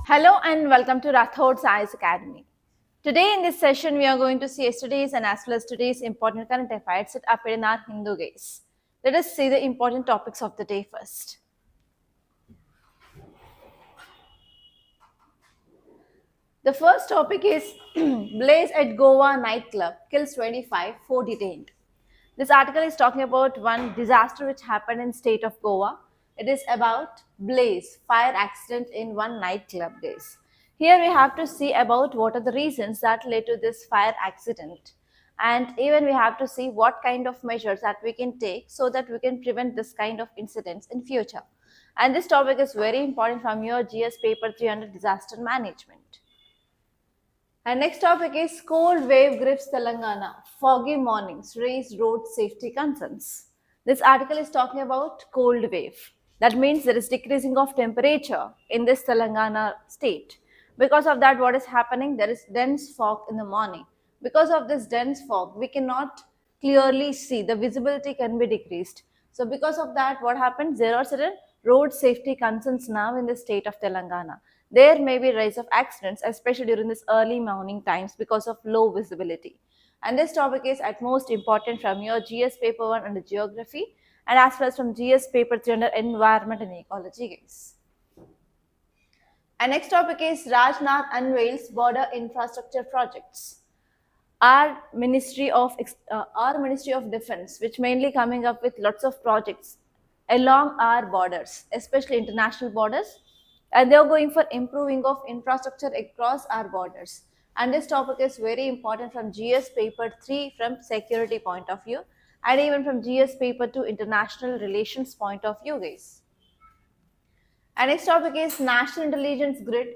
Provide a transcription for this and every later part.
Hello and welcome to Rathod Science Academy. Today in this session, we are going to see yesterday's and as well as today's important current affairs that appear in our Hindu gaze. Let us see the important topics of the day first. The first topic is Blaze at Goa nightclub kills 25, 4 detained. This article is talking about one disaster which happened in state of Goa. It is about blaze, fire accident in one nightclub days. Here we have to see about what are the reasons that led to this fire accident. And even we have to see what kind of measures that we can take so that we can prevent this kind of incidents in future. And this topic is very important from your GS paper 300 disaster management. And next topic is cold wave grips Telangana. Foggy mornings raise road safety concerns. This article is talking about cold wave. That means there is decreasing of temperature in this Telangana state. Because of that, what is happening? There is dense fog in the morning. Because of this dense fog, we cannot clearly see. The visibility can be decreased. So because of that, what happens? There are certain road safety concerns now in the state of Telangana. There may be rise of accidents, especially during this early morning times because of low visibility. And this topic is at most important from your GS paper 1 under geography and as well as from GS paper 3 under environment and ecology guys. And next topic is Rajnath unveils border infrastructure projects. Our Ministry of Defense, which mainly coming up with lots of projects along our borders, especially international borders, and they are going for improving of infrastructure across our borders. And this topic is very important from GS paper 3 from security point of view and even from GS paper 2 international relations point of view guys. And next topic is National Intelligence Grid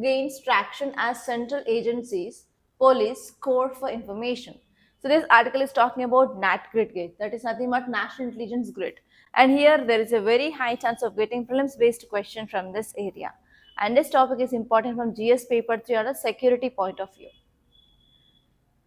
gains traction as central agencies police score for information. So this article is talking about NAT grid gate, that is nothing but National Intelligence Grid. And here there is a very high chance of getting prelims based question from this area. And this topic is important from GS paper 3 on a security point of view.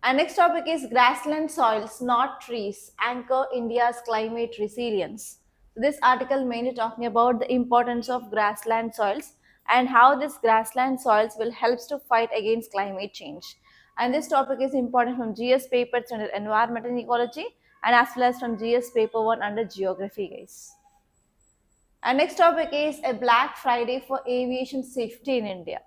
And next topic is grassland soils, not trees, anchor India's climate resilience. So this article mainly talking about the importance of grassland soils and how this grassland soils will help to fight against climate change. And this topic is important from GS paper 3 under environment and ecology and as well as from GS paper 1 under geography guys. And next topic is a Black Friday for aviation safety in India.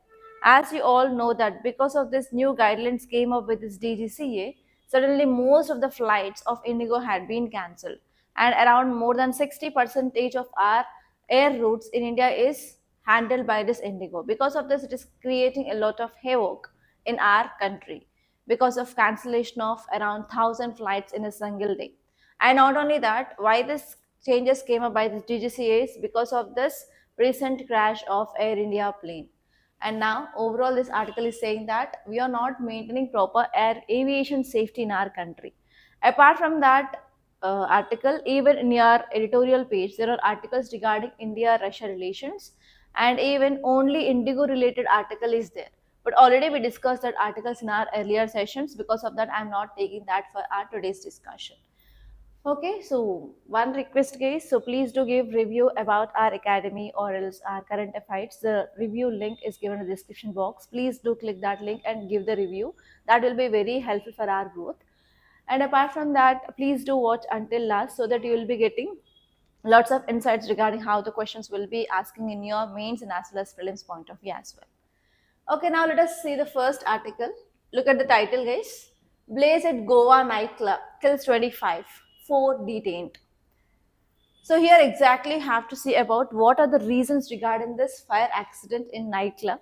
As you all know that because of this new guidelines came up with this DGCA, suddenly most of the flights of Indigo had been cancelled and around more than 60% of our air routes in India is handled by this Indigo. Because of this, it is creating a lot of havoc in our country because of cancellation of around 1,000 flights in a single day. And not only that, why this changes came up by the DGCA is because of this recent crash of Air India plane. And now overall this article is saying that we are not maintaining proper air aviation safety in our country. Apart from that article, even in your editorial page, there are articles regarding India-Russia relations and even only Indigo related article is there. But already we discussed that articles in our earlier sessions. Because of that, I am not taking that for our today's discussion. Okay, so one request guys, so please do give review about our academy or else our current affairs. The review link is given in the description box. Please do click that link and give the review. That will be very helpful for our growth. And apart from that, please do watch until last so that you will be getting lots of insights regarding how the questions will be asking in your mains and as well as prelims point of view as well. Okay, now let us see the first article. Look at the title guys. Blaze at Goa nightclub kills 25. 4 detained. So here exactly have to see about what are the reasons regarding this fire accident in nightclub,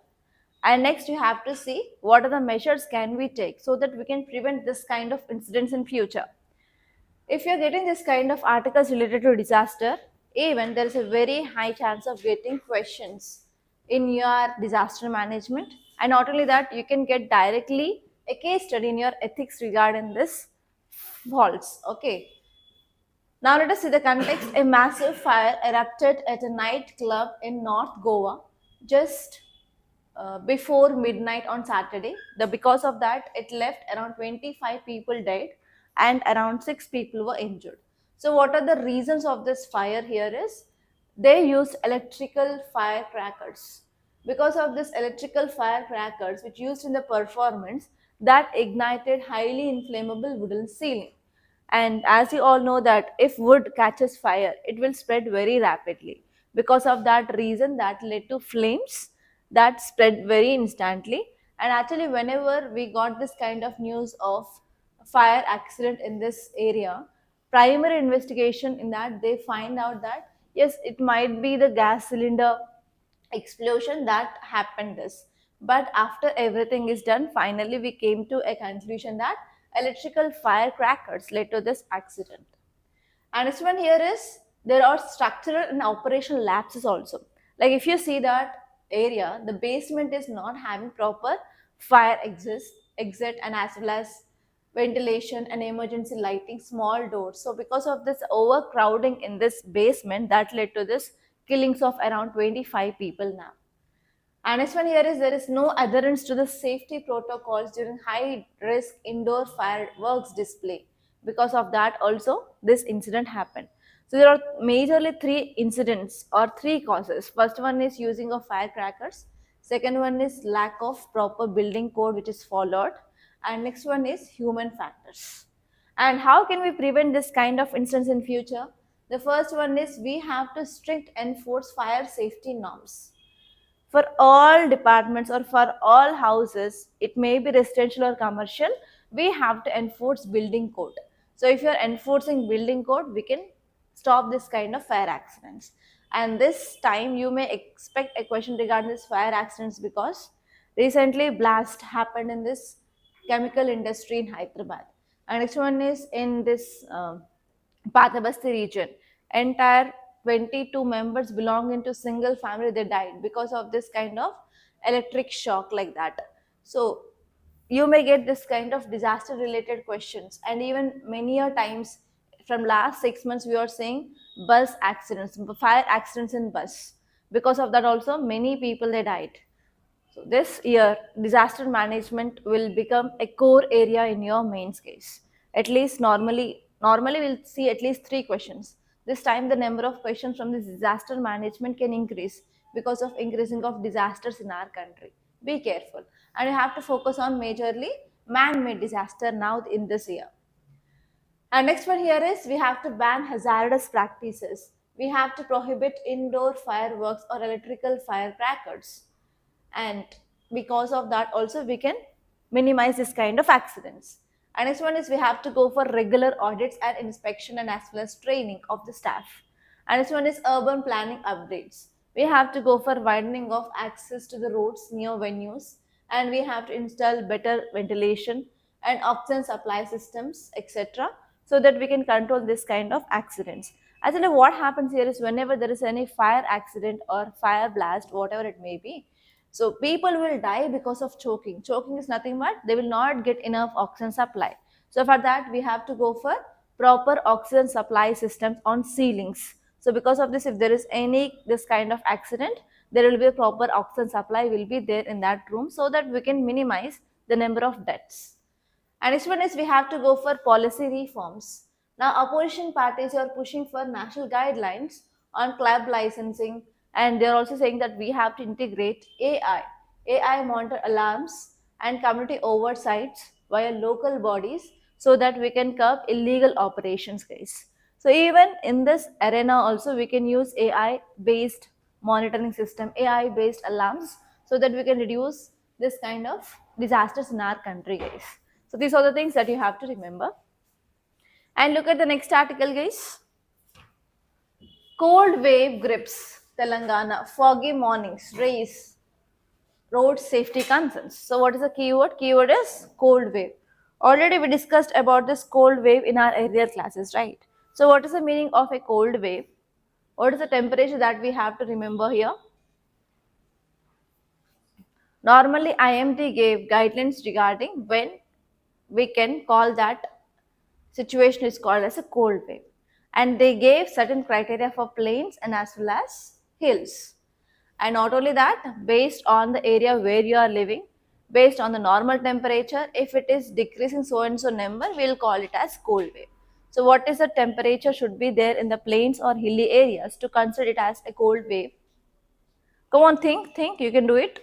and next you have to see what are the measures can we take so that we can prevent this kind of incidents in future. If you're getting this kind of articles related to disaster, even there is a very high chance of getting questions in your disaster management, and not only that, you can get directly a case study in your ethics regarding this faults. Okay, now let us see the context. A massive fire erupted at a nightclub in North Goa just before midnight on Saturday. Because of that, it left around 25 people died and around 6 people were injured. So what are the reasons of this fire here is they used electrical firecrackers because of this electrical firecrackers which used in the performance that ignited highly inflammable wooden ceiling. And as you all know that if wood catches fire, it will spread very rapidly. Because of that reason, that led to flames that spread very instantly. And actually, whenever we got this kind of news of fire accident in this area, primary investigation in that they find out that yes, it might be the gas cylinder explosion that happened this. But after everything is done, finally we came to a conclusion that electrical firecrackers led to this accident. And this one here is there are structural and operational lapses also. Like if you see that area, the basement is not having proper fire exit and as well as ventilation and emergency lighting, small doors. So because of this overcrowding in this basement, that led to this killings of around 25 people now. And next one here is there is no adherence to the safety protocols during high risk indoor fireworks display. Because of that also this incident happened. So there are majorly three incidents or three causes. First one is using of firecrackers. Second one is lack of proper building code which is followed. And next one is human factors. And how can we prevent this kind of incidents in future? The first one is we have to strict enforce fire safety norms for all departments or for all houses. It may be residential or commercial, we have to enforce building code. So if you are enforcing building code, we can stop this kind of fire accidents. And this time you may expect a question regarding this fire accidents because recently blast happened in this chemical industry in Hyderabad. And next one is in this Pathabasti region. Entire 22 members belonging to single family, they died because of this kind of electric shock like that. So you may get this kind of disaster related questions. And even many a times from last 6 months we are seeing bus accidents, fire accidents in bus. Because of that also many people they died. So this year, disaster management will become a core area in your mains case. At least normally we'll see at least three questions. This time the number of questions from this disaster management can increase because of increasing of disasters in our country. Be careful. And you have to focus on majorly man-made disaster now in this year. And next one here is we have to ban hazardous practices. We have to prohibit indoor fireworks or electrical firecrackers, and because of that also we can minimize this kind of accidents. And next one is we have to go for regular audits and inspection and as well as training of the staff. And next one is urban planning updates. We have to go for widening of access to the roads near venues, and we have to install better ventilation and oxygen supply systems, etc., so that we can control this kind of accidents. Actually what happens here is whenever there is any fire accident or fire blast, whatever it may be, so people will die because of choking. Choking is nothing but they will not get enough oxygen supply. So for that we have to go for proper oxygen supply systems on ceilings. So because of this, if there is any this kind of accident, there will be a proper oxygen supply will be there in that room so that we can minimize the number of deaths. And next one is we have to go for policy reforms. Now opposition parties are pushing for national guidelines on club licensing, and they're also saying that we have to integrate AI monitor alarms and community oversights via local bodies so that we can curb illegal operations, guys. So even in this arena also we can use AI based monitoring system, AI based alarms so that we can reduce this kind of disasters in our country, guys. So these are the things that you have to remember. And look at the next article, guys. Cold wave grips Telangana. Foggy mornings raise road safety concerns. So what is the keyword? Keyword is cold wave. Already we discussed about this cold wave in our earlier classes, right? So what is the meaning of a cold wave? What is the temperature that we have to remember here? Normally IMD gave guidelines regarding when we can call that situation is called as a cold wave, and they gave certain criteria for plains and as well as hills. And not only that, based on the area where you are living, based on the normal temperature, if it is decreasing so and so number, we'll call it as cold wave. So what is the temperature should be there in the plains or hilly areas to consider it as a cold wave? Come on, think, you can do it.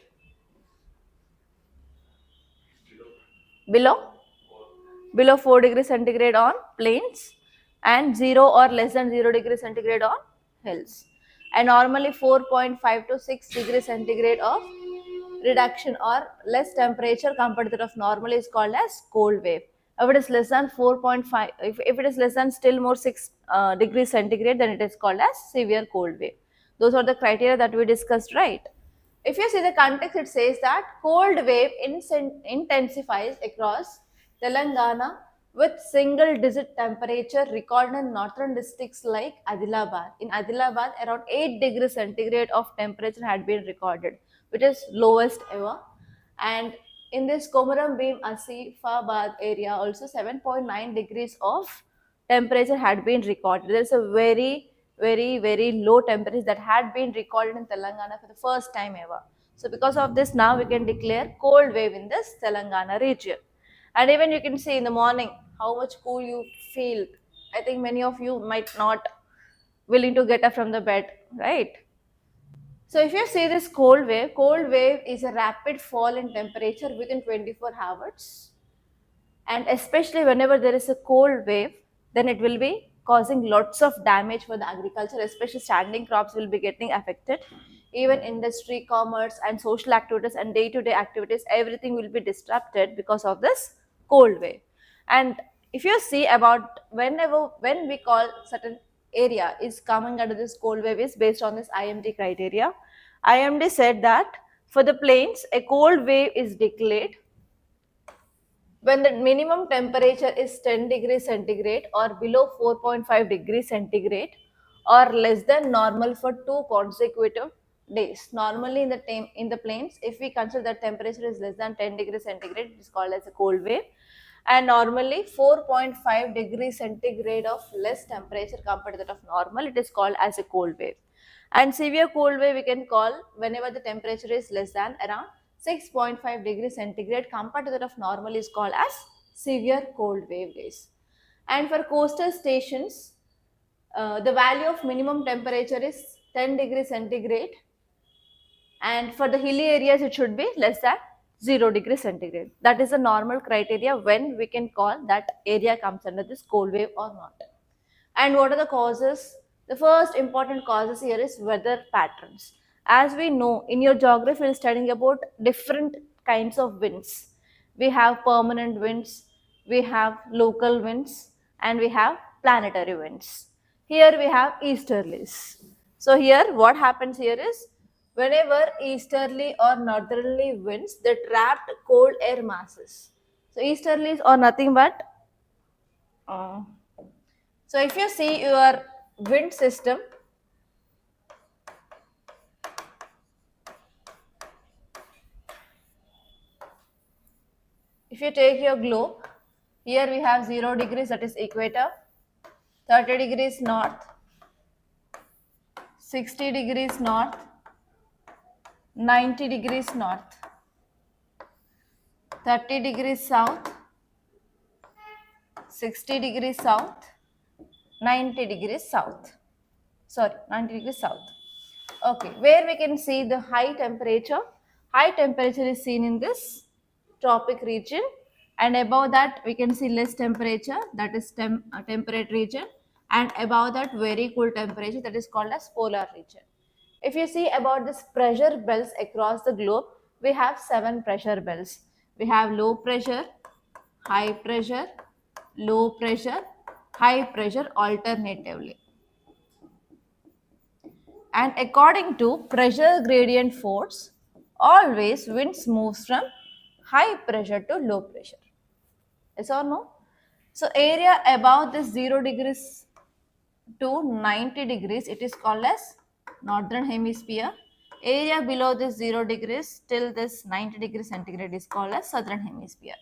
Below 4 degrees centigrade on plains and 0 or less than 0 degrees centigrade on hills. And normally 4.5 to 6 degrees centigrade of reduction or less temperature compared to that of normal is called as cold wave. If it is less than 4.5, if it is less than still more 6 degrees centigrade, then it is called as severe cold wave. Those are the criteria that we discussed, right? If you see the context, it says that cold wave intensifies across Telangana with single digit temperature recorded in northern districts like Adilabad. In Adilabad, around 8 degrees centigrade of temperature had been recorded, which is lowest ever. And in this Komaram Bhim Asifabad area, also 7.9 degrees of temperature had been recorded. There is a very low temperature that had been recorded in Telangana for the first time ever. So because of this, now we can declare cold wave in this Telangana region. And even you can see in the morning how much cool you feel. I think many of you might not willing to get up from the bed, right? So if you see this cold wave is a rapid fall in temperature within 24 hours. And especially whenever there is a cold wave, then it will be causing lots of damage for the agriculture, especially standing crops will be getting affected. Even industry, commerce and social activities and day-to-day activities, everything will be disrupted because of this cold wave. And if you see about when we call certain area is coming under this cold wave is based on this IMD criteria. IMD said that for the plains, a cold wave is declared when the minimum temperature is 10 degrees centigrade or below 4.5 degrees centigrade or less than normal for 2 consecutive days. Normally in the plains, if we consider that temperature is less than 10 degrees centigrade, it is called as a cold wave. And normally 4.5 degrees centigrade of less temperature compared to that of normal, it is called as a cold wave. And severe cold wave we can call whenever the temperature is less than around 6.5 degrees centigrade compared to that of normal is called as severe cold wave days. And for coastal stations, the value of minimum temperature is 10 degrees centigrade, and for the hilly areas it should be less than 0 degrees centigrade. That is the normal criteria when we can call that area comes under this cold wave or not. And what are the causes? The first important causes here is weather patterns. As we know, in your geography, we're studying about different kinds of winds. We have permanent winds, we have local winds, and we have planetary winds. Here we have easterlies. So here what happens here is whenever easterly or northerly winds, they trapped cold air masses. So easterlies are nothing but so if you see your wind system, if you take your globe, here we have 0 degrees, that is equator, 30 degrees north, 60 degrees north, 90 degrees north, 30 degrees south, 60 degrees south, 90 degrees south. 90 degrees south. Okay, where we can see the high temperature. High temperature is seen in this tropic region, and above that we can see less temperature, that is temperate region, and above that very cool temperature, that is called as polar region. If you see about this pressure belts across the globe, we have 7 pressure belts. We have low pressure, high pressure, low pressure, high pressure alternatively. And according to pressure gradient force, always winds moves from high pressure to low pressure. Yes or no? So area above this 0 degrees to 90 degrees, it is called as northern hemisphere. Area below this 0 degrees till this 90 degrees centigrade is called as southern hemisphere.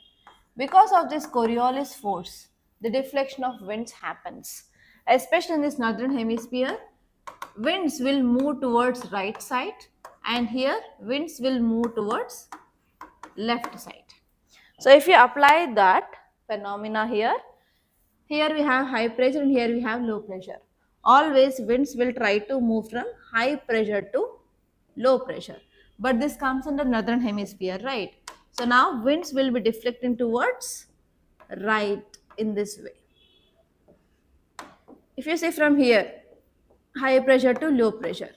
Because of this Coriolis force, the deflection of winds happens. Especially in this northern hemisphere, winds will move towards right side, and here winds will move towards left side. So if you apply that phenomena here we have high pressure and here we have low pressure. Always winds will try to move from high pressure to low pressure. But this comes under northern hemisphere, right? So now winds will be deflecting towards right in this way. If you say from here, high pressure to low pressure.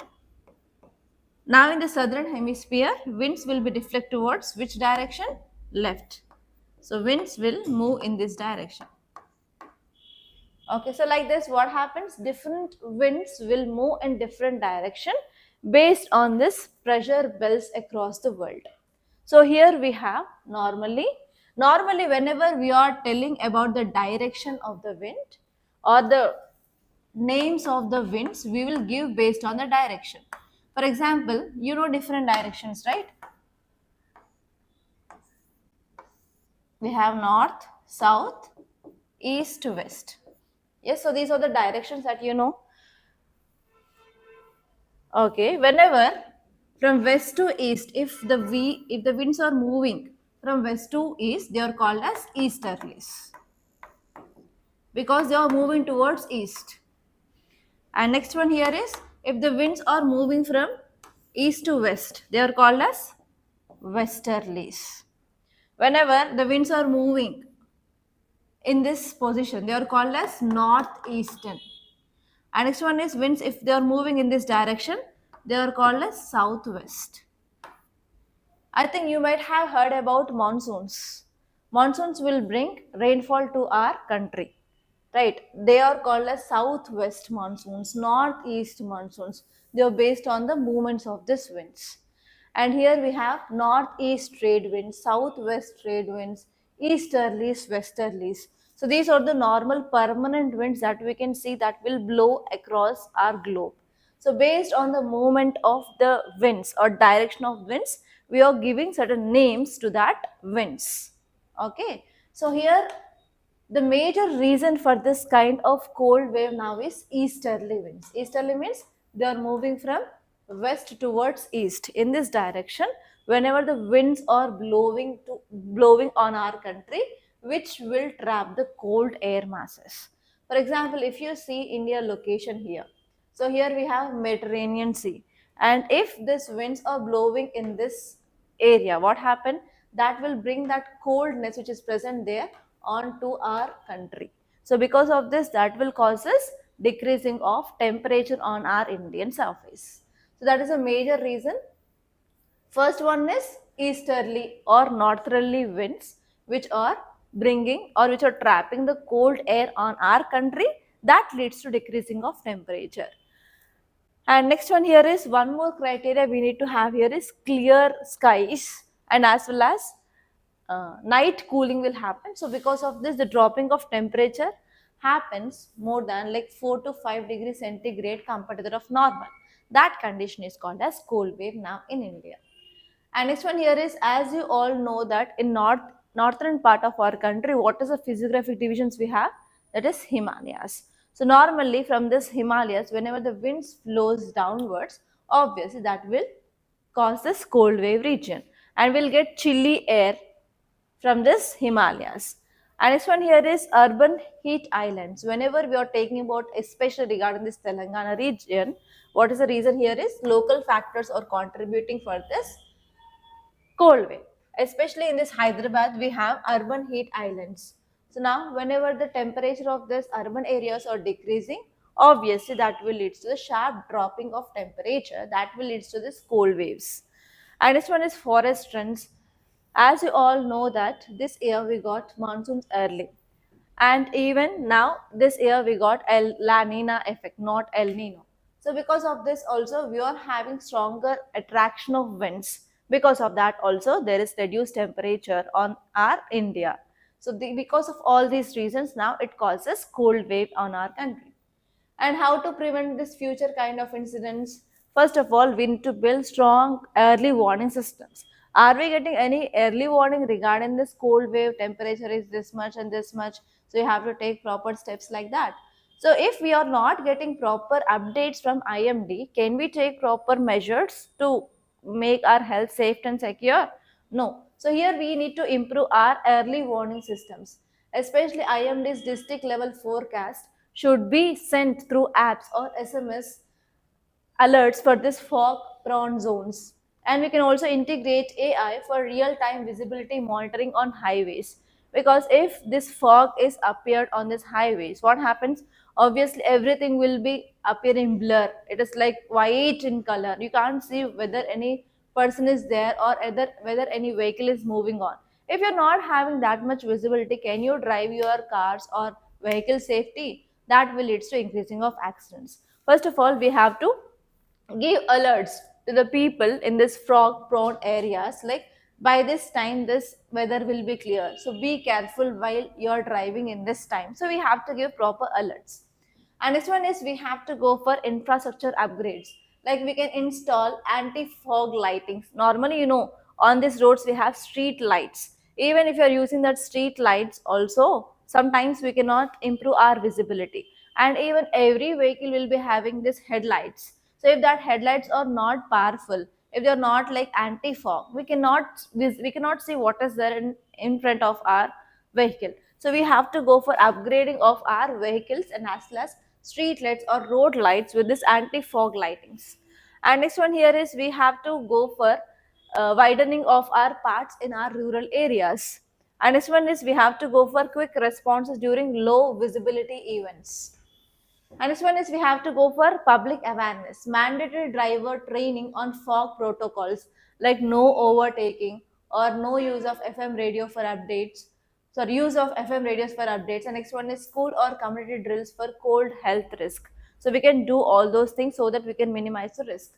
Now in the southern hemisphere, winds will be deflect towards which direction? Left. So winds will move in this direction. Okay, so like this, what happens? Different winds will move in different direction based on this pressure belts across the world. So here we have normally whenever we are telling about the direction of the wind or the names of the winds, we will give based on the direction. For example, you know different directions, right? We have north, south, east, west. Yes, so these are the directions that you know. Okay, whenever from west to east, if the winds are moving from west to east, they are called as easterlies because they are moving towards east. And next one here is if the winds are moving from east to west, they are called as westerlies. Whenever the winds are moving in this position, they are called as northeastern. And next one is winds, if they are moving in this direction, they are called as southwest. I think you might have heard about monsoons. Monsoons will bring rainfall to our country, right? They are called as southwest monsoons, northeast monsoons. They are based on the movements of these winds. And here we have northeast trade winds, southwest trade winds, easterlies, westerlies. So these are the normal permanent winds that we can see that will blow across our globe. So based on the movement of the winds or direction of winds, we are giving certain names to that winds. Okay. So here the major reason for this kind of cold wave now is easterly winds. Easterly means they are moving from west towards east in this direction whenever the winds are blowing on our country, which will trap the cold air masses. For example, if you see India location here, so here we have Mediterranean Sea, and if these winds are blowing in this area, what happened? That will bring that coldness which is present there onto our country. So because of this, that will causes decreasing of temperature on our Indian surface. So that is a major reason. First one is easterly or northerly winds, which are bringing or which are trapping the cold air on our country. That leads to decreasing of temperature. And next one here is one more criteria we need to have here is clear skies, and as well as night cooling will happen. So because of this, the dropping of temperature happens more than like 4 to 5 degrees centigrade compared to that of normal. That condition is called as cold wave now in India. And next one here is, as you all know that in northern part of our country, what is the physiographic divisions we have? That is Himalayas. So normally from this Himalayas, whenever the winds flows downwards, obviously that will cause this cold wave region and we'll get chilly air from this Himalayas. And next one here is urban heat islands. Whenever we are talking about, especially regarding this Telangana region, what is the reason here is local factors are contributing for this cold wave. Especially in this Hyderabad, we have urban heat islands. So now whenever the temperature of this urban areas are decreasing, obviously that will lead to the sharp dropping of temperature, that will lead to this cold waves. And this one is forest trends. As you all know that this year we got monsoons early, and even now this year we got La Nina effect, not El Nino. So because of this also we are having stronger attraction of winds. Because of that also there is reduced temperature on our India. So because of all these reasons, now it causes cold wave on our country. And how to prevent this future kind of incidents? First of all, we need to build strong early warning systems. Are we getting any early warning regarding this cold wave? Temperature is this much and this much, so you have to take proper steps like that. So if we are not getting proper updates from IMD, can we take proper measures to make our health safe and secure? No. So here we need to improve our early warning systems, especially IMD's district level forecast should be sent through apps or SMS alerts for this fog prone zones. And we can also integrate AI for real time visibility monitoring on highways. Because if this fog is appeared on these highways, what happens? Obviously, everything will be appearing blur. It is like white in color. You can't see whether any person is there or whether any vehicle is moving on. If you're not having that much visibility, can you drive your cars or vehicle safety? That will lead to increasing of accidents. First of all, we have to give alerts to the people in this fog prone areas, like by this time this weather will be clear, so be careful while you're driving in this time. So we have to give proper alerts. And this one is we have to go for infrastructure upgrades, like we can install anti fog lightings. Normally, on these roads we have street lights. Even if you're using that street lights also, sometimes we cannot improve our visibility. And even every vehicle will be having these headlights. So if that headlights are not powerful, if they're not like anti fog, we cannot see what is there in front of our vehicle. So we have to go for upgrading of our vehicles and as well as street lights or road lights with this anti fog lightings. And next one here is we have to go for widening of our paths in our rural areas. And this one is we have to go for quick responses during low visibility events. And this one is we have to go for public awareness, mandatory driver training on fog protocols, like no overtaking or no use of FM radio for updates. So use of FM radios for updates. And next one is school or community drills for cold health risk. So we can do all those things so that we can minimize the risk.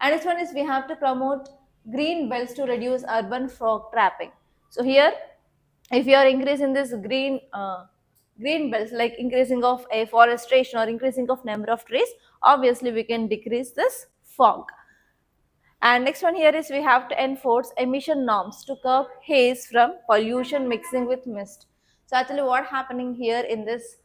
And this one is we have to promote green belts to reduce urban fog trapping. So here, if you are increasing this green belts, like increasing of afforestation or increasing of number of trees, obviously we can decrease this fog. And next one here is we have to enforce emission norms to curb haze from pollution mixing with mist. So actually what happening here in this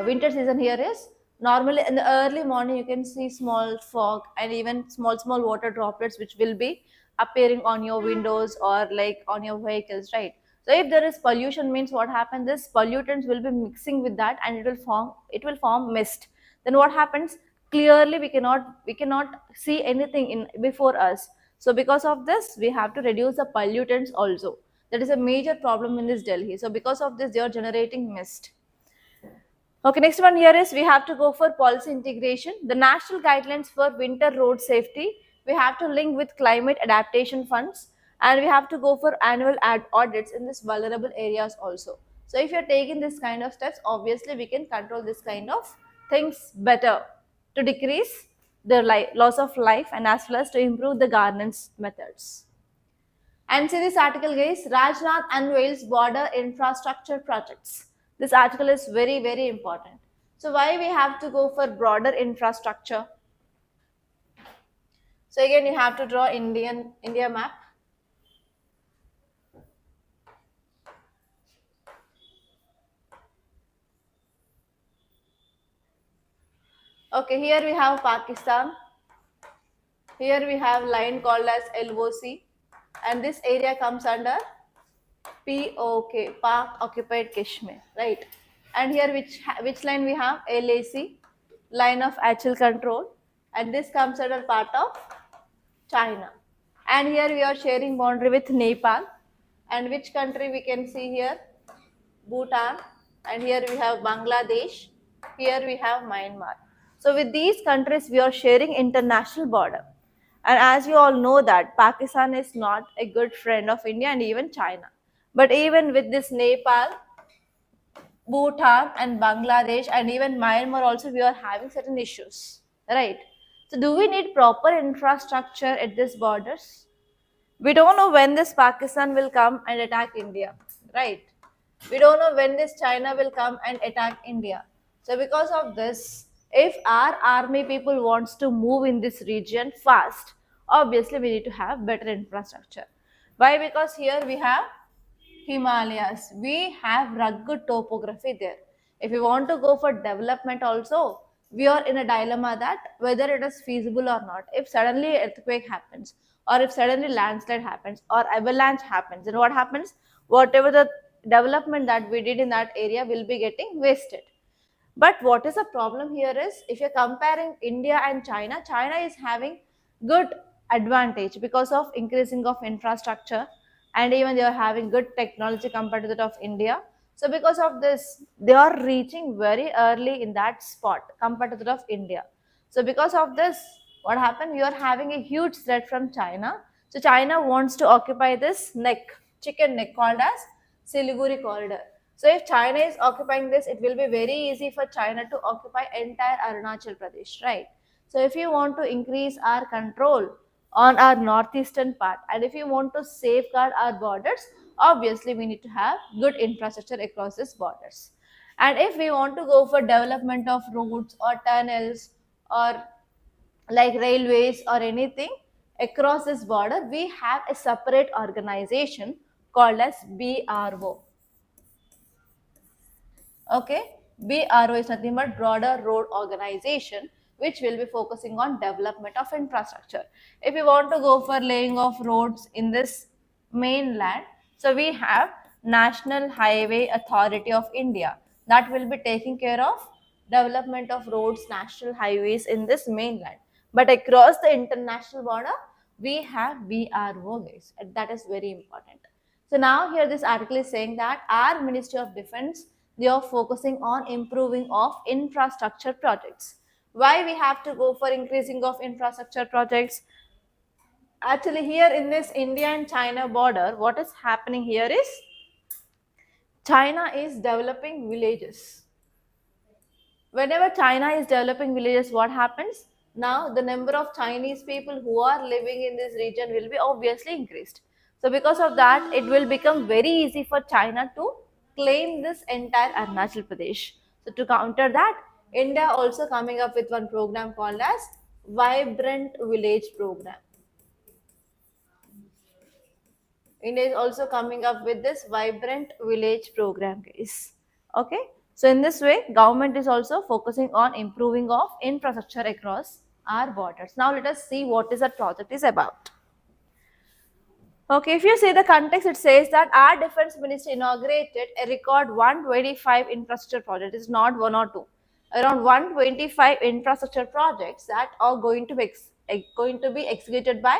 winter season here is, normally in the early morning you can see small fog and even small water droplets which will be appearing on your windows or like on your vehicles, right? So if there is pollution, means what happens, this pollutants will be mixing with that and it will form mist. Then what happens, clearly we cannot see anything in before us. So because of this we have to reduce the pollutants also. That is a major problem in this Delhi. So because of this they are generating mist. Okay, next one here is we have to go for policy integration. The national guidelines for winter road safety, we have to link with climate adaptation funds, and we have to go for annual audits in this vulnerable areas also. So if you're taking this kind of steps, obviously we can control this kind of things better to decrease the loss of life and as well as to improve the governance methods. And see this article, guys. Rajnath unveils border infrastructure projects. This article is very, very important. So why we have to go for broader infrastructure? So again, you have to draw India map. Okay, here we have Pakistan. Here we have line called as LOC, and this area comes under POK, Pak Occupied Kashmir, right? And here which line we have? LAC, line of actual control, and this comes under part of China. And here we are sharing boundary with Nepal, and which country we can see here? Bhutan, and here we have Bangladesh, here we have Myanmar. So with these countries we are sharing international border. And as you all know that Pakistan is not a good friend of India and even China. But even with this Nepal, Bhutan and Bangladesh and even Myanmar also, we are having certain issues, right? So do we need proper infrastructure at these borders? We don't know when this Pakistan will come and attack India, right? We don't know when this China will come and attack India. So because of this, if our army people wants to move in this region fast, obviously we need to have better infrastructure. Why? Because here we have Himalayas. We have rugged topography there. If we want to go for development also, we are in a dilemma that whether it is feasible or not. If suddenly earthquake happens, or if suddenly landslide happens, or avalanche happens, then what happens? Whatever the development that we did in that area will be getting wasted. But what is the problem here is, if you're comparing India and China, China is having good advantage because of increasing of infrastructure, and even they are having good technology compared to that of India. So because of this, they are reaching very early in that spot compared to that of India. So because of this, what happened? You are having a huge threat from China. So China wants to occupy this neck, chicken neck, called as Siliguri corridor. So if China is occupying this, it will be very easy for China to occupy entire Arunachal Pradesh, right? So if you want to increase our control on our northeastern part, and if you want to safeguard our borders, obviously we need to have good infrastructure across these borders. And if we want to go for development of roads or tunnels or like railways or anything across this border, we have a separate organization called as BRO. Okay, BRO is nothing but Broader Road Organization, which will be focusing on development of infrastructure. If you want to go for laying of roads in this mainland, so we have National Highway Authority of India that will be taking care of development of roads, national highways in this mainland. But across the international border, we have BRO guys, and that is very important. So now here this article is saying that our Ministry of Defense, they are focusing on improving of infrastructure projects. Why we have to go for increasing of infrastructure projects? Actually, here in this India and China border, what is happening here is China is developing villages. Whenever China is developing villages, what happens? Now the number of Chinese people who are living in this region will be obviously increased. So because of that, it will become very easy for China to claim this entire Arunachal Pradesh. So to counter that, India also coming up with one program called as Vibrant Village Program. India is also coming up with this Vibrant Village Program, guys. Okay. So in this way, government is also focusing on improving of infrastructure across our borders. Now let us see what is that project is about. Okay, if you see the context, it says that our defense ministry inaugurated a record 125 infrastructure projects. It's not one or two. Around 125 infrastructure projects that are going to be executed by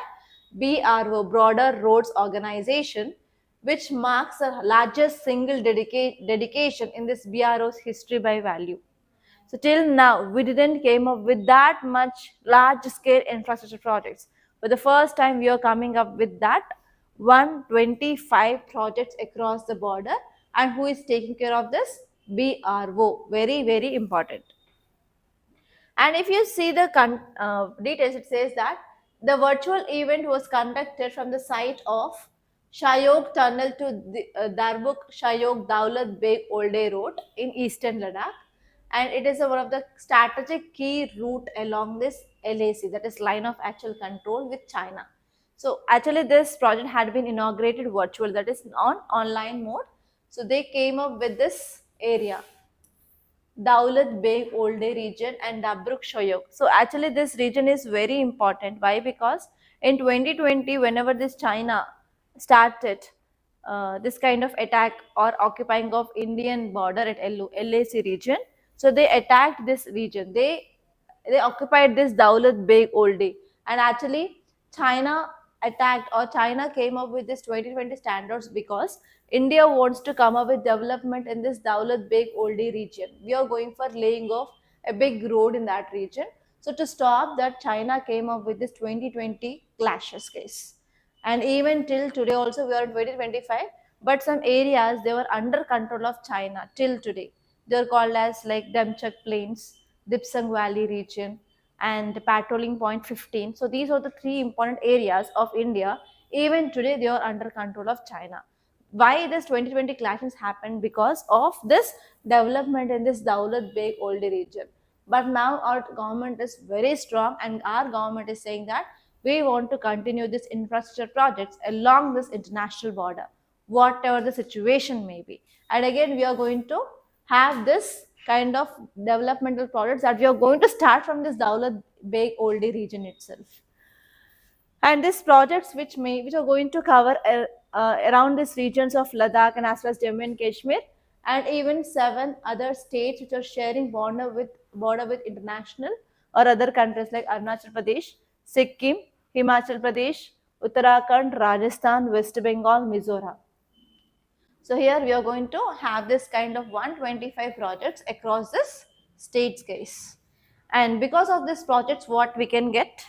BRO, Broader Roads Organization, which marks the largest single dedication in this BRO's history by value. So till now, we didn't came up with that much large scale infrastructure projects. For the first time, we are coming up with that 125 projects across the border, and who is taking care of this? BRO. Very, very important. And if you see the details, it says that the virtual event was conducted from the site of Shayok Tunnel to the, Darbuk Shayok Daulat Beg Olde Road in eastern Ladakh. And it is one of the strategic key route along this LAC, that is line of actual control with China. So actually this project had been inaugurated virtual, that is on online mode. So they came up with this area, Daulat Beg Olde region and Dabruk Shoyok. So actually this region is very important. Why? Because in 2020, whenever this China started this kind of attack or occupying of Indian border at LAC region, so they attacked this region. They occupied this Daulat Beg Olde, and actually China attacked, or China came up with this 2020 standards because India wants to come up with development in this Daulat Beg Oldi region. We are going for laying off a big road in that region. So to stop that, China came up with this 2020 clashes case. And even till today also, we are in 2025, but some areas they were under control of China till today. They are called as like Demchak Plains, Dipsang Valley region, and patrolling point 15. So these are the three important areas of India. Even today, they are under control of China. Why this 2020 clashes happened? Because of this development in this Daulat Beg Oldi region. But now our government is very strong, and our government is saying that we want to continue this infrastructure projects along this international border, whatever the situation may be. And again, we are going to have this kind of developmental projects that we are going to start from this Daulat Beg Oldi region itself. And these projects which are going to cover around these regions of Ladakh and as well as Jammu and Kashmir, and even 7 other states which are sharing border with international or other countries like Arunachal Pradesh, Sikkim, Himachal Pradesh, Uttarakhand, Rajasthan, West Bengal, Mizoram. So here we are going to have this kind of 125 projects across this states, guys. And because of these projects, what we can get?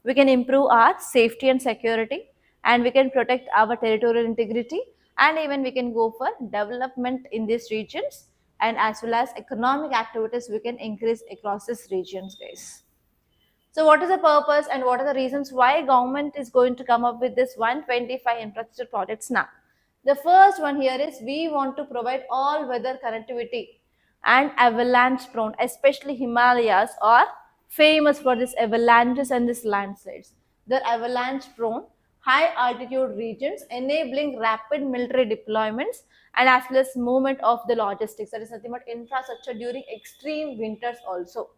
We can improve our safety and security, and we can protect our territorial integrity, and even we can go for development in these regions, and as well as economic activities we can increase across these regions, guys. So what is the purpose and what are the reasons why government is going to come up with this 125 infrastructure projects now? The first one here is we want to provide all weather connectivity and avalanche prone, especially Himalayas are famous for these avalanches and these landslides. They're avalanche prone, high altitude regions enabling rapid military deployments and as well as movement of the logistics. That is nothing but infrastructure during extreme winters also,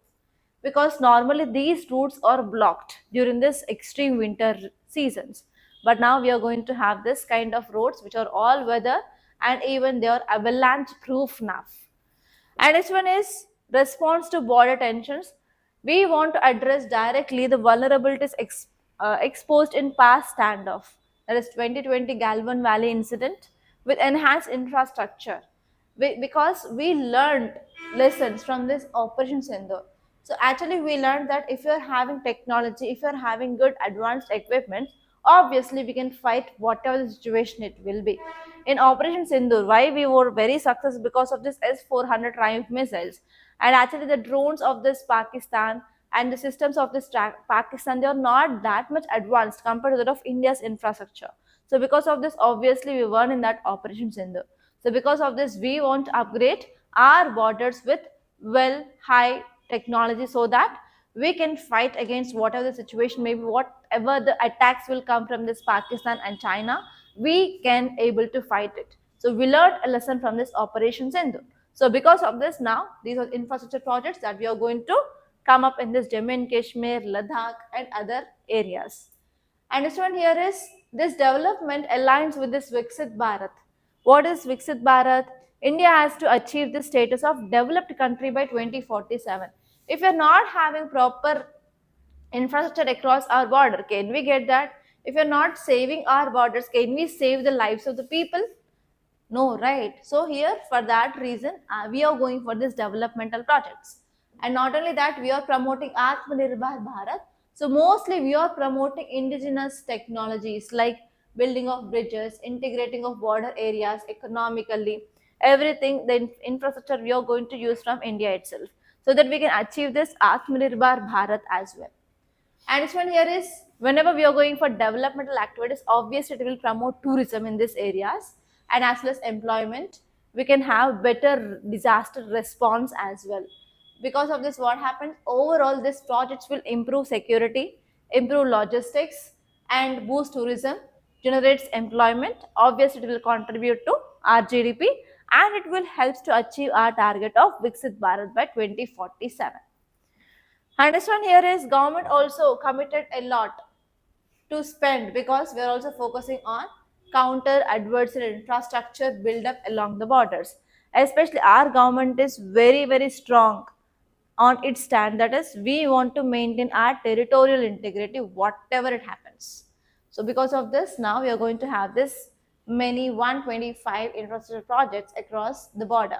because normally these routes are blocked during this extreme winter seasons, but now we are going to have this kind of roads which are all weather and even they are avalanche proof now. And next one is response to border tensions. We want to address directly the vulnerabilities exposed in past standoff, that is 2020 Galvan Valley incident, with enhanced infrastructure. Because we learned lessons from this Operation Sindoor. So actually we learned that if you're having technology, if you're having good advanced equipment, obviously we can fight whatever the situation it will be. In Operation Sindoor, why we were very successful? Because of this S-400 Triumph missiles, and actually the drones of this Pakistan and the systems of this Pakistan, they are not that much advanced compared to that of India's infrastructure. So because of this, obviously we won in that Operation Sindoor. So because of this, we want to upgrade our borders with well high technology so that we can fight against whatever the situation may be, whatever the attacks will come from this Pakistan and China, we can able to fight it. So we learned a lesson from this Operation Sindoor. So because of this, now these are infrastructure projects that we are going to come up in this Jammu and Kashmir, Ladakh and other areas. And this one here is this development aligns with this Viksit Bharat. What is Viksit Bharat? India has to achieve the status of developed country by 2047. If you're not having proper infrastructure across our border, can we get that? If you're not saving our borders, can we save the lives of the people? No, right? So here, for that reason, we are going for this developmental projects. And not only that, we are promoting Atmanirbhar Bharat. So mostly we are promoting indigenous technologies like building of bridges, integrating of border areas economically, everything, the infrastructure we are going to use from India itself, so that we can achieve this Atmanirbhar Bharat as well. And this one here is whenever we are going for developmental activities, obviously it will promote tourism in these areas and as well as employment. We can have better disaster response as well. Because of this, what happens overall, these projects will improve security, improve logistics and boost tourism, generates employment. Obviously it will contribute to our GDP and it will help to achieve our target of Viksit Bharat by 2047. And this one here is government also committed a lot to spend, because we are also focusing on counter adversary infrastructure build up along the borders. Especially our government is very strong on its stand, that is we want to maintain our territorial integrity whatever it happens. So because of this, now we are going to have this many 125 infrastructure projects across the border.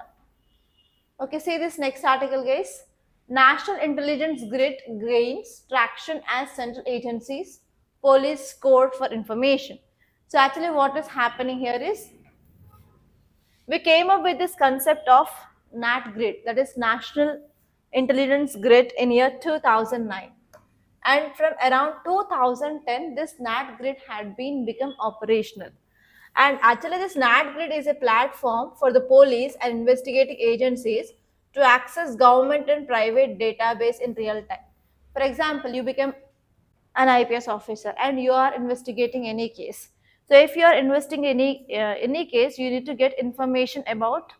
Okay, see this next article, guys. National Intelligence Grid gains traction as central agencies, police court for information. So actually what is happening here is we came up with this concept of NAT grid, that is National Intelligence Grid, in year 2009. And from around 2010, this NAT grid had been become operational. And actually this NAT grid is a platform for the police and investigating agencies to access government and private database in real time. For example, you become an IPS officer and you are investigating any case. So if you are investigating any case, you need to get information about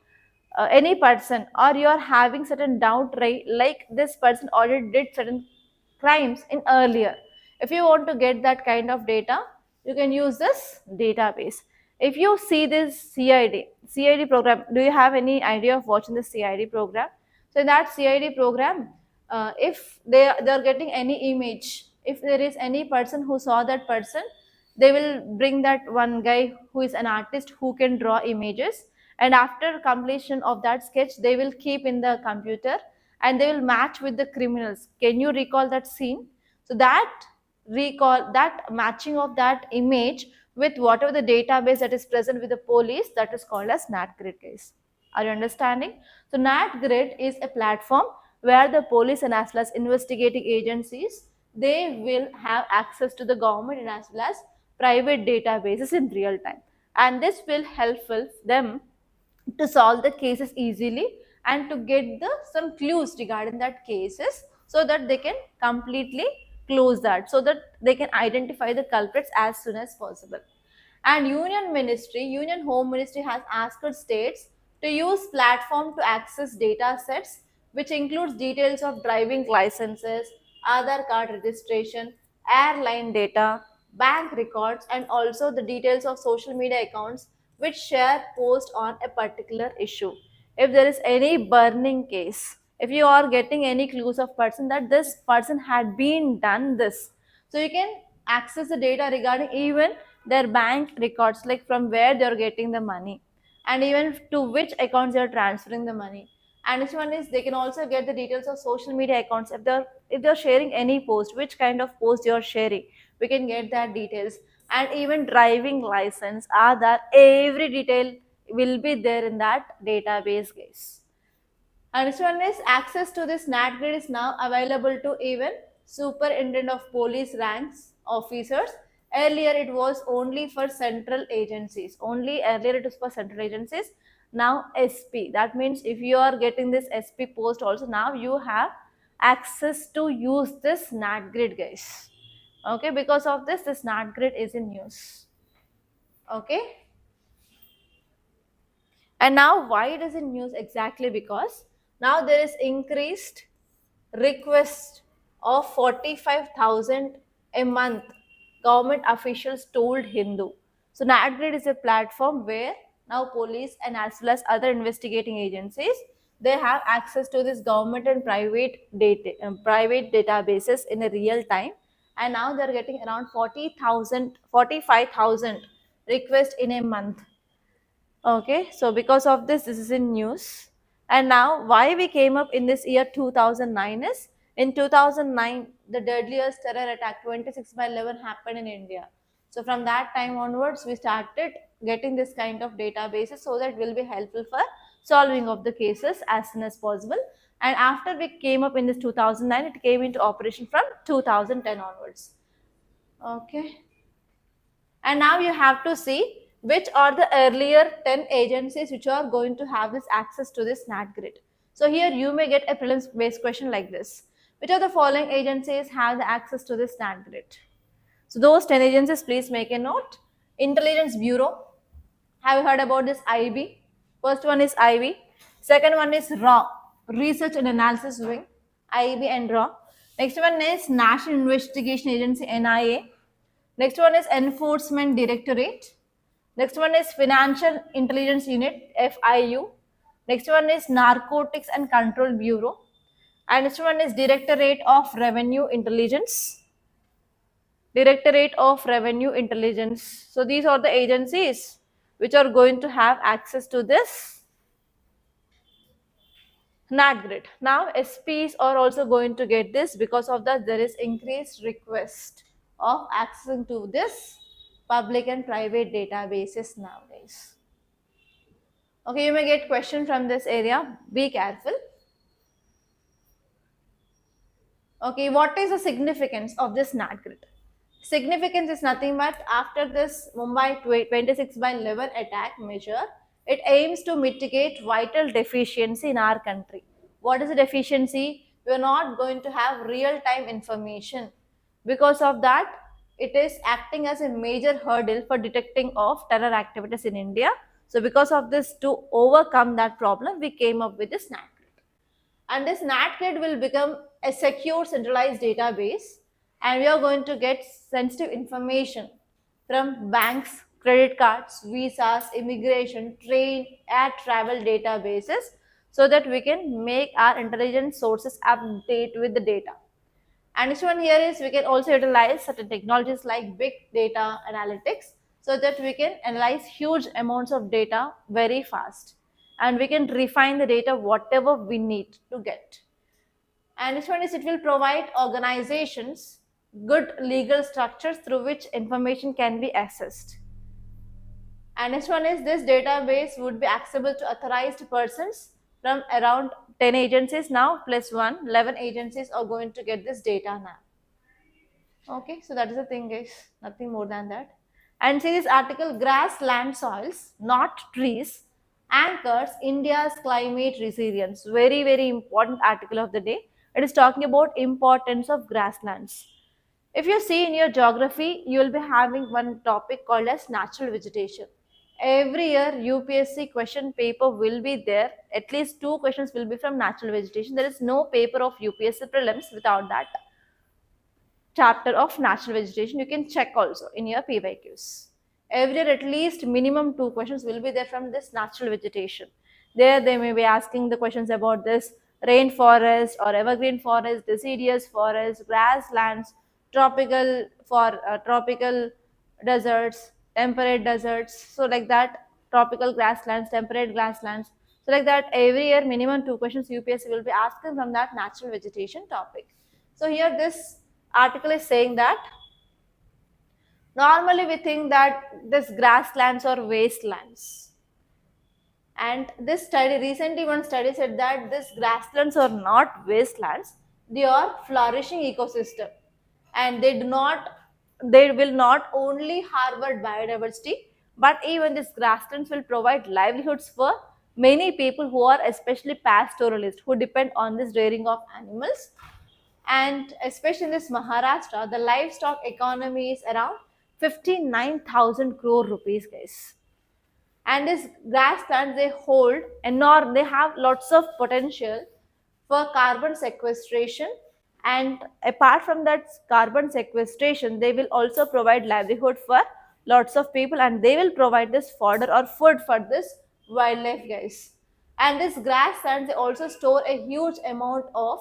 any person, or you are having certain doubt, right, like this person already did certain crimes in earlier. If you want to get that kind of data, you can use this database. If you see this CID program, do you have any idea of watching the CID program? So in that CID program, if they are getting any image, if there is any person who saw that person, they will bring that one guy who is an artist who can draw images, and after completion of that sketch, they will keep in the computer and they will match with the criminals. Can you recall that scene? So that recall, that matching of that image with whatever the database that is present with the police, that is called as NatGrid case. Are you understanding? So NatGrid is a platform where the police and as well as investigating agencies, they will have access to the government and as well as private databases in real time, and this will helpful them to solve the cases easily and to get the some clues regarding that cases, so that they can completely close that, so that they can identify the culprits as soon as possible. And Union Home Ministry has asked states to use platform to access data sets which includes details of driving licenses, Aadhaar card registration, airline data, bank records, and also the details of social media accounts which share post on a particular issue. If there is any burning case, if you are getting any clues of person that this person had been done this, so you can access the data regarding even their bank records, like from where they are getting the money and even to which accounts they are transferring the money. And next one is they can also get the details of social media accounts. If they're sharing any post, which kind of post you're sharing, we can get that details. And even driving license, Aadhaar, every detail will be there in that database, guys. And next one is access to this NatGrid is now available to even superintendent of police ranks officers. Earlier it was only for central agencies. Only earlier it was for central agencies. Now SP. That means if you are getting this SP post also, now you have access to use this NatGrid, guys. Okay, because of this NatGrid is in use. Okay. And now why it is in news? Exactly because now there is increased request of 45,000 a month, government officials told Hindu. So NatGrid is a platform where now police and as well as other investigating agencies, they have access to this government and private databases in a real time, and now they are getting around 40,000, 45,000 requests in a month. Okay, so because of this is in news. And now why we came up in this year 2009 is, in 2009, the deadliest terror attack 26 by 11 happened in India. So from that time onwards, we started getting this kind of databases so that will be helpful for solving of the cases as soon as possible. And after we came up in this 2009, it came into operation from 2010 onwards. Okay. And now you have to see which are the earlier 10 agencies which are going to have this access to this NatGrid. So here you may get a prelims based question like this. Which of the following agencies have the access to this NatGrid? So those 10 agencies, please make a note. Intelligence Bureau. Have you heard about this IB? First one is IB. Second one is RAW, Research and Analysis Wing, IB and RAW. Next one is National Investigation Agency, NIA. Next one is Enforcement Directorate. Next one is Financial Intelligence Unit, FIU. Next one is Narcotics and Control Bureau. And next one is Directorate of Revenue Intelligence. Directorate of Revenue Intelligence. So these are the agencies which are going to have access to this NatGrid. Now SPs are also going to get this, because of that there is increased request of accessing to this public and private databases nowadays. Okay, you may get question from this area. Be careful. Okay, what is the significance of this NatGrid? Significance is nothing but after this Mumbai 26 by 11 attack measure, it aims to mitigate vital deficiency in our country. What is the deficiency? We are not going to have real-time information. Because of that, it is acting as a major hurdle for detecting of terror activities in India. So because of this, to overcome that problem, we came up with this NatGrid. And this NatGrid will become a secure centralized database, and we are going to get sensitive information from banks, credit cards, visas, immigration, train, air travel databases, so that we can make our intelligence sources update with the data. And this one here is we can also utilize certain technologies like big data analytics, so that we can analyze huge amounts of data very fast, and we can refine the data whatever we need to get. And this one is it will provide organizations good legal structures through which information can be accessed. And next one is this database would be accessible to authorized persons from around 10 agencies now plus 1, 11 agencies are going to get this data now. Okay, so that is the thing guys, nothing more than that. And see this article, grassland soils, not trees, anchors India's climate resilience. Very, very important article of the day. It is talking about importance of grasslands. If you see in your geography, you will be having one topic called as natural vegetation. Every year UPSC question paper will be there. At least 2 questions will be from natural vegetation. There is no paper of UPSC prelims without that chapter of natural vegetation. You can check also in your PYQs. Every year at least minimum 2 questions will be there from this natural vegetation. There they may be asking the questions about this rainforest or evergreen forest, deciduous forest, grasslands, tropical deserts, temperate deserts. So like that, tropical grasslands, temperate grasslands. So like that, every year minimum 2 questions UPSC will be asking from that natural vegetation topic. So here this article is saying that normally we think that this grasslands or wastelands, and this study, recently one study said that this grasslands are not wastelands, they are flourishing ecosystem, and they will not only harbor biodiversity, but even these grasslands will provide livelihoods for many people who are especially pastoralists, who depend on this rearing of animals. And especially in this Maharashtra, the livestock economy is around 59,000 crore rupees, guys. And these grasslands, they hold enormous, they have lots of potential for carbon sequestration. And apart from that carbon sequestration, they will also provide livelihood for lots of people, and they will provide this fodder or food for this wildlife, guys. And this grasslands, they also store a huge amount of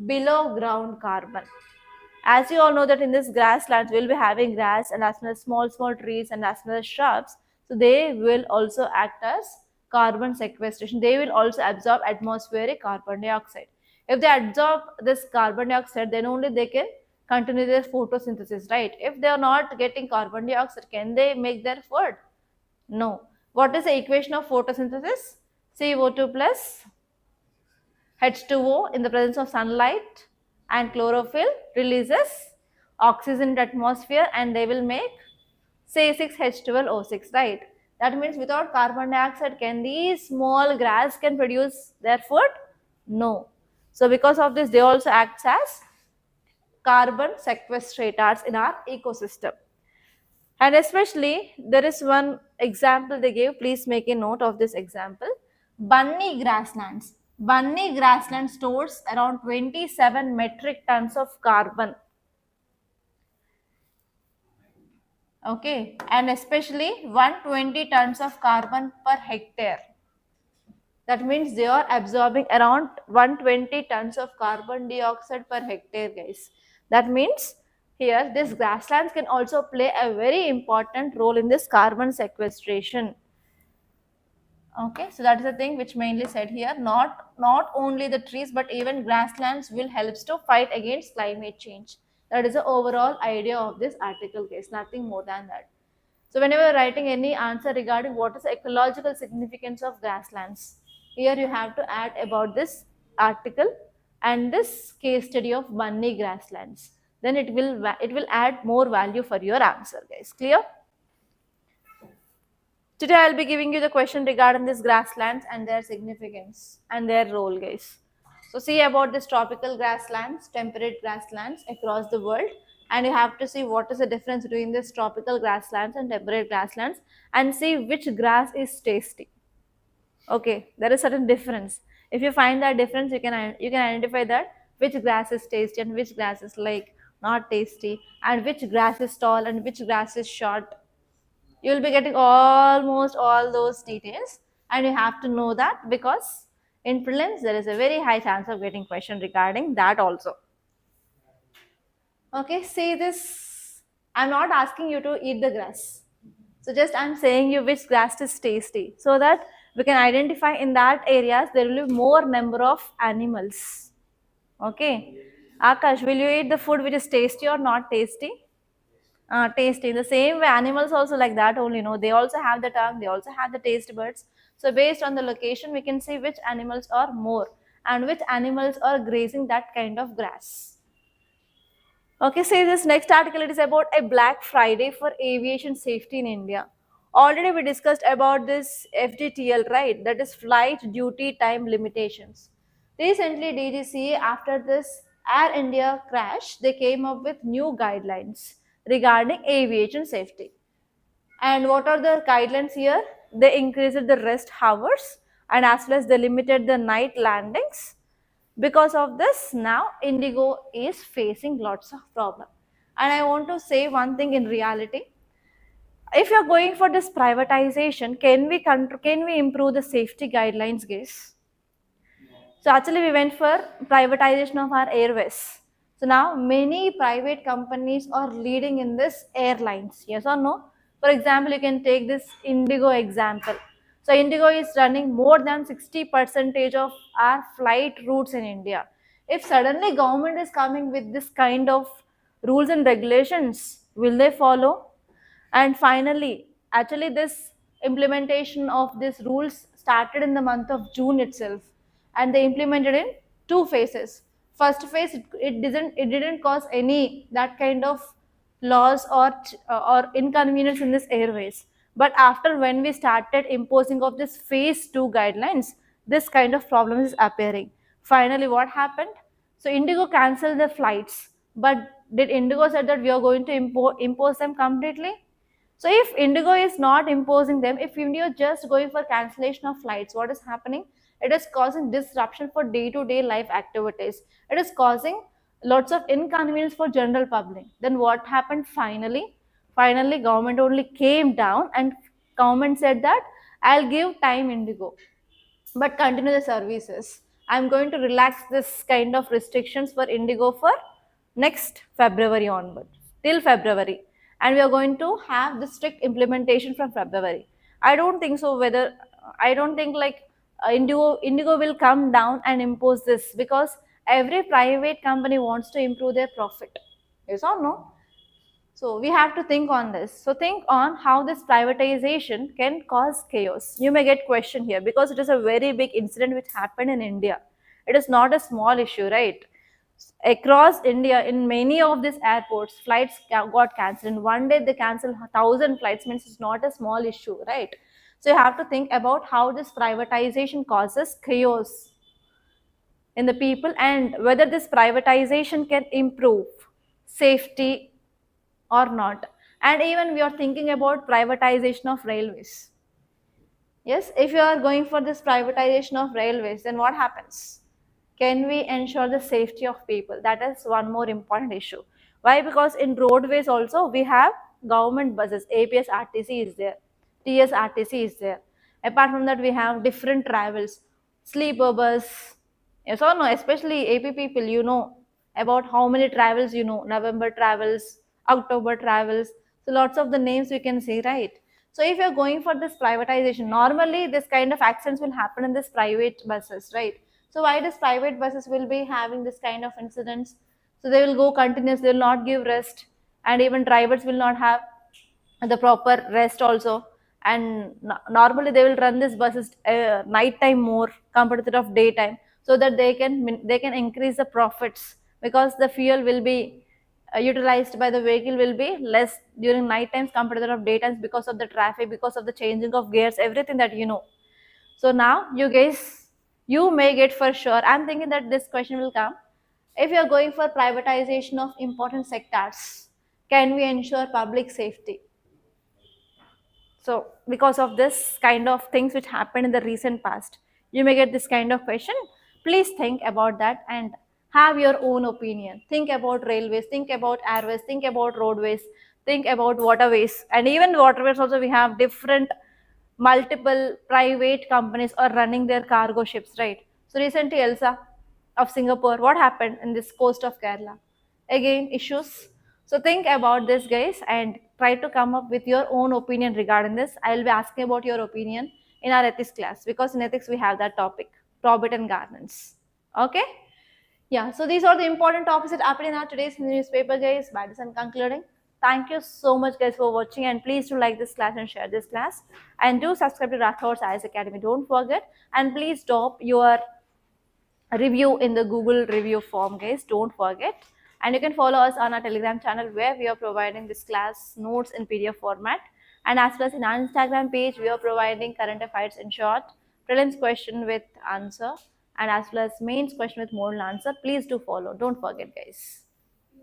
below ground carbon. As you all know that in this grasslands we'll be having grass and as well as small trees and as well as shrubs. So they will also act as carbon sequestration. They will also absorb atmospheric carbon dioxide. If they absorb this carbon dioxide, then only they can continue their photosynthesis, right? If they are not getting carbon dioxide, can they make their food? No. What is the equation of photosynthesis? CO2 plus H2O in the presence of sunlight, and chlorophyll releases oxygen in the atmosphere, and they will make C6H12O6, right? That means without carbon dioxide, can these small grass can produce their food? No. So because of this, they also act as carbon sequestrators in our ecosystem. And especially there is one example they gave, please make a note of this example. Bunny grasslands. Bunny grassland stores around 27 metric tons of carbon. Okay, and especially 120 tons of carbon per hectare. That means they are absorbing around 120 tons of carbon dioxide per hectare, guys. That means here this grasslands can also play a very important role in this carbon sequestration. Okay, so that is the thing which mainly said here. Not only the trees, but even grasslands will help to fight against climate change. That is the overall idea of this article, guys. Nothing more than that. So whenever you're writing any answer regarding what is the ecological significance of grasslands, here you have to add about this article and this case study of Bunny grasslands. Then it will add more value for your answer, guys. Clear? Today I'll be giving you the question regarding this grasslands and their significance and their role, guys. So see about this tropical grasslands, temperate grasslands across the world, and you have to see what is the difference between this tropical grasslands and temperate grasslands, and see which grass is tasty. Okay, there is certain difference. If you find that difference, you can identify that which grass is tasty and which grass is like not tasty, and which grass is tall and which grass is short. You will be getting almost all those details, and you have to know that because in prelims there is a very high chance of getting question regarding that also. Okay, see this. I'm not asking you to eat the grass. So just I'm saying you which grass is tasty so that we can identify in that areas there will be more number of animals. Okay. Akash, will you eat the food which is tasty or not tasty? Tasty. In the same way, animals also like that only, they also have the tongue, they also have the taste buds. So based on the location, we can see which animals are more and which animals are grazing that kind of grass. Okay, say this next article, it is about a Black Friday for aviation safety in India. Already we discussed about this FDTL, right? That is flight duty time limitations. Recently, DGCA, after this Air India crash, they came up with new guidelines regarding aviation safety. And what are the guidelines here? They increased the rest hours and as well as they limited the night landings. Because of this, now Indigo is facing lots of problem. And I want to say one thing in reality. If you are going for this privatization, can we improve the safety guidelines, guys? So actually we went for privatization of our airways. So now many private companies are leading in this airlines. Yes or no? For example, you can take this Indigo example. So Indigo is running more than 60% of our flight routes in India. If suddenly government is coming with this kind of rules and regulations, will they follow? And finally, actually this implementation of these rules started in the month of June itself, and they implemented in two phases. First phase, it didn't cause any that kind of loss or inconvenience in this airways. But after when we started imposing of this phase 2 guidelines, this kind of problem is appearing. Finally, what happened? So Indigo cancelled the flights, but did Indigo said that we are going to impose them completely? So if Indigo is not imposing them, if India is just going for cancellation of flights, what is happening? It is causing disruption for day-to-day life activities. It is causing lots of inconvenience for general public. Then what happened finally? Finally, government only came down and government said that I'll give time Indigo, but continue the services. I'm going to relax this kind of restrictions for Indigo for next February onward, till February. And we are going to have the strict implementation from February. I don't think so whether, I don't think like Indigo will come down and impose this because every private company wants to improve their profit. Yes or no? So we have to think on this. So think on how this privatization can cause chaos. You may get question here because it is a very big incident which happened in India. It is not a small issue, right? Across India, in many of these airports, flights got cancelled. In one day, they cancel 1,000 flights. Means it's not a small issue, right? So you have to think about how this privatization causes chaos in the people and whether this privatization can improve safety or not. And even we are thinking about privatization of railways. Yes, if you are going for this privatization of railways, then what happens? Can we ensure the safety of people? That is one more important issue. Why? Because in roadways also we have government buses. APSRTC is there, TSRTC is there. Apart from that, we have different travels, sleeper bus. Yes or no? Especially AP people, about how many travels, November travels, October travels. So lots of the names we can say, right? So if you're going for this privatization, normally this kind of accidents will happen in this private buses, right? So why does private buses will be having this kind of incidents? So they will go continuous, they will not give rest, and even drivers will not have the proper rest also. And normally they will run these buses night time more compared to that of daytime, so that they can increase the profits because the fuel will be utilized by the vehicle will be less during night times compared to that of daytimes because of the traffic, because of the changing of gears, everything that you know. So now you guys, you may get for sure. I'm thinking that this question will come. If you are going for privatization of important sectors, can we ensure public safety? So because of this kind of things which happened in the recent past, you may get this kind of question. Please think about that and Have your own opinion. Think about railways, think about airways, think about roadways, think about waterways. And even waterways also, we have different multiple private companies are running their cargo ships, right? So recently, Elsa of Singapore, what happened in this coast of Kerala? Again, issues. So think about this, guys, and try to come up with your own opinion regarding this. I will be asking about your opinion in our ethics class, because in ethics we have that topic, profit and governance. Okay. Yeah, so these are the important topics that happened in our today's newspaper, guys. By this, I'm concluding. Thank you so much, guys, for watching, and please do like this class and share this class, and do subscribe to Rathod's IS Academy. Don't forget, and please drop your review in the Google review form, guys. Don't forget, and you can follow us on our Telegram channel where we are providing this class notes in PDF format, and as well as in our Instagram page we are providing current affairs in short, prelims question with answer, and as well as mains question with modal answer. Please do follow. Don't forget, guys.